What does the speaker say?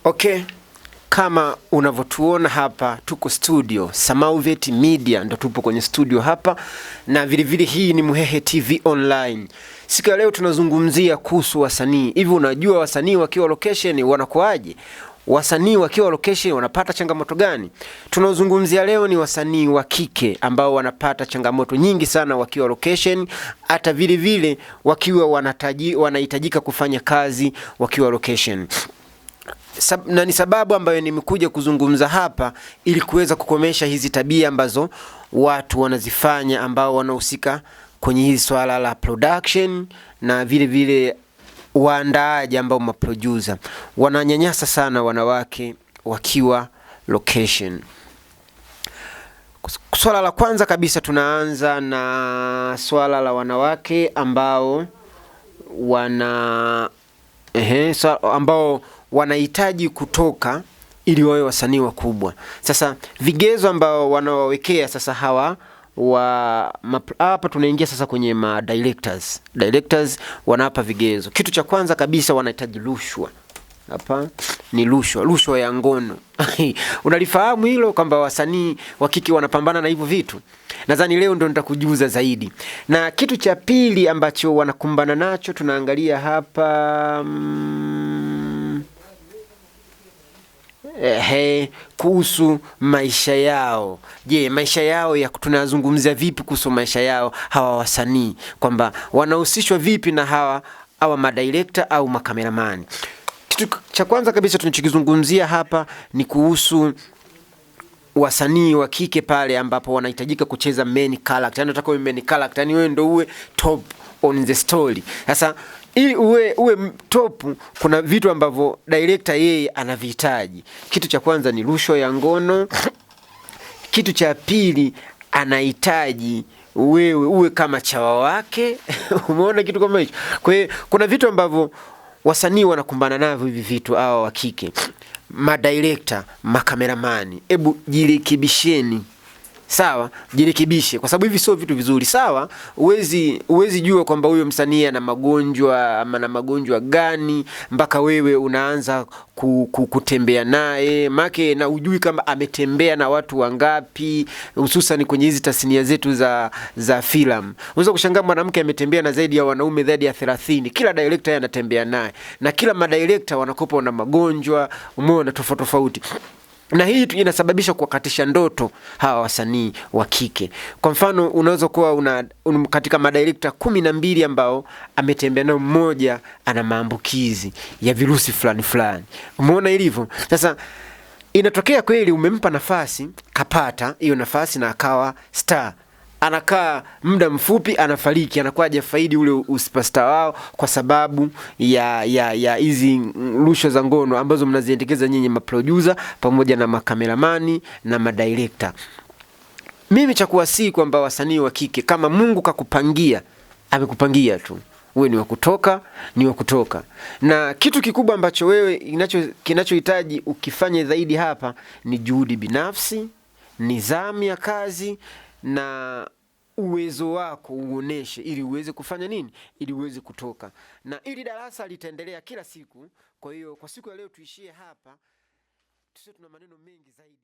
Okay, kama unavyotuona hapa tuko studio Samauvet Media, ndo tupo kwenye studio hapa, na vile hii ni Muhehe TV Online. Siku ya leo tunazungumzia kuhusu wasanii. Hivi unajua wasanii wakiwa location wanakuaje? Wasanii wakiwa location wanapata changamoto gani? Tunazungumzia leo ni wasanii wa kike ambao wanapata changamoto nyingi sana wakiwa location, hata vile wakiwa wanahitajika kufanya kazi wakiwa location. Na ni sababu ambayo nimekuja kuzungumza hapa ili kuweza kukomesha hizi tabia ambazo watu wanazifanya ambao wanahusika kwenye hili swala la production, na vile waandaaji ambao maproducer wananyanyasa sana wanawake wakiwa location. Swala la kwanza kabisa tunaanza na swala la wanawake ambao ambao wanahitaji kutoka ili wawe wasanii wakubwa. Sasa vigezo ambao wanawawekea sasa hawa hapa tunaingia sasa kwenye directors. Directors wanapa vigezo. Kitu cha kwanza kabisa wanahitaji rushwa. Hapa ni rushwa ya ngono. Unalifahamu hilo kwamba wasanii wa kike wanapambana na hivyo vitu? Nadhani leo ndo nitakujuza zaidi. Na kitu cha pili ambacho wanakumbana nacho tunaangalia hapa kuhusu maisha yao. Je, maisha yao tunazungumzia vipi kuhusu maisha yao hawa wasanii? Kwamba wanahusishwa vipi na hawa madirector au makameramani? Kitu cha kwanza kabisa tunachokizungumzia hapa ni kuhusu wasanii wa kike pale ambapo wanahitajika kucheza main character. Yani unataka uwe main character, yani wewe ndio uwe top on the story. Sasa ili uwe top, kuna vitu ambavyo director yeye anavihitaji. Kitu cha kwanza ni rushwa ya ngono. Kitu cha pili anahitaji wewe uwe kama chawa wake. Umeona kitu kama hicho? Kwa hiyo kuna vitu ambavyo wasanii wanakumbana navyo hivi vitu hawa wa kike. Madirector, makameramani, hebu jirekebisheni. Sawa, jirekebishe kwa sababu hivi sio vitu vizuri. Sawa, uwezi jua kwamba huyo msanii ana magonjwa ama na magonjwa gani mpaka wewe unaanza kutembea naye, make na ujui kama ametembea na watu wangapi, hususan kwenye hizi tasnia zetu za filamu. Unaweza kushangaa mwanamke ametembea na zaidi ya wanaume zaidi ya 30. Kila director anatembea naye, na kila madirector wanakopa na magonjwa umeona tofauti. Na hii inasababisha kuwakatisha ndoto hawa wasanii wa kike. Kwa mfano unaweza kuwa katika madirector 12 ambao ametembea nao mmoja ana maambukizi ya virusi fulani. Umeona ilivyo? Sasa inatokea kweli umempa nafasi, kapata hiyo nafasi na akawa star. Anakaa muda mfupi anafariki, anakuwa hajafaidi ule superstar wao kwa sababu ya hizi rushwa za ngono ambazo mnaziendekeza nyinyi maproducer pamoja na makameramani na madirector. Mimi cha kuwasihi kwamba wasanii wa kike, kama Mungu kakupangia, amekupangia tu. Wewe ni wa kutoka. Na kitu kikubwa ambacho wewe kinachohitaji ukifanye zaidi hapa ni juhudi binafsi, nidhamu ya kazi na uwezo wako uoneshe ili uweze kufanya nini? Ili uweze kutoka. Na ili darasa litaendelea kila siku. Kwa hiyo kwa siku ya leo tuishie hapa. Tuna maneno mengi zaidi.